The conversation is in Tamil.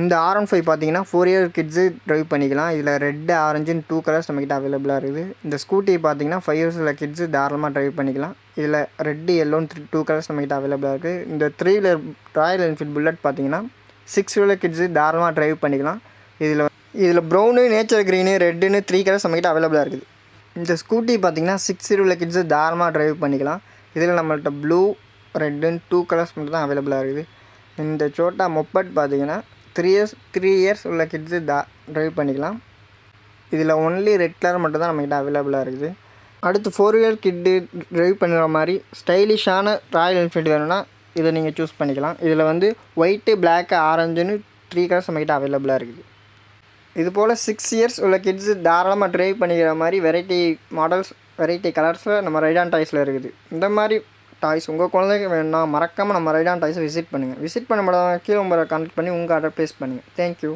இந்த R15 பார்த்தீங்கன்னா 4 இயர் கிட்ஸு ட்ரைவ் பண்ணிக்கலாம். இதில் ரெட், ஆரஞ்சுன்னு 2 கலர்ஸ் நம்மக்கிட்ட அவைலபிளாக இருக்குது. இந்த ஸ்கூட்டி பார்த்தீங்கன்னா 5 இயர்ஸ் உள்ள கிட்ஸு தாராளமாக ட்ரைவ் பண்ணிக்கலாம். இதில் ரெட்டு, எல்லோன்னு 2 கலர்ஸ் நம்மக்கிட்ட அவைலபிளாக இருக்குது. இந்த 3 வீலர் ராயல் என்ஃபீல்டு புல்லட் பார்த்தீங்கன்னா 6 வீலர் கிட்ஸு தாராளமாக ட்ரைவ் பண்ணிக்கலாம். இதில் ப்ரௌனு, நேச்சர் க்ரீனு, ரெட்டுன்னு 3 கலர்ஸ் நம்மக்கிட்ட அவைலபிளாக இருக்குது. இந்த ஸ்கூட்டி பார்த்தீங்கன்னா 6 இயர் உள்ள கிட்ஸு தாராளமாக ட்ரைவ் பண்ணிக்கலாம். இதில் நம்மள்ட்ட ப்ளூ, ரெட்டுன்னு 2 கலர்ஸ் மட்டும் தான் அவைலபிளாக இருக்குது. இந்த சோட்டா மொப்பட் பார்த்தீங்கன்னா 3 இயர்ஸ் உள்ள கிட்ஸு ட்ரைவ் பண்ணிக்கலாம். இதில் ஒன்லி ரெட் கலர் மட்டும் தான் நம்மக்கிட்ட அவைலபிளாக இருக்குது. அடுத்து 4 வீலர் கிட்டு ட்ரைவ் பண்ணுற மாதிரி ஸ்டைலிஷான ராயல் என்ஃபீல்டு வேணும்னா இதை நீங்கள் சூஸ் பண்ணிக்கலாம். இதில் வந்து ஒயிட்டு, பிளாக்கு, ஆரஞ்சுன்னு 3 கலர்ஸ் நம்மக்கிட்ட அவைலபிளாக இருக்குது. இது போல் 6 இயர்ஸ் உள்ள கிட்ஸு தாராளமாக ட்ரைவ் பண்ணிக்கிற மாதிரி வெரைட்டி மாடல்ஸ், வெரைட்டி கலர்ஸில் நம்ம ரைடான் டாய்ஸில் இருக்குது. இந்த மாதிரி டாய்ஸ் உங்கள் குழந்தைக்கு வேணும்னா மறக்காமல் நம்ம ரைடான் டாய்ஸை விசிட் பண்ணுங்கள். விசிட் பண்ண முடியாதவங்க கீழே உங்களை கான்டெக்ட் பண்ணி உங்கள் ஆர்டர் ப்ளேஸ் பண்ணுங்கள். தேங்க்யூ.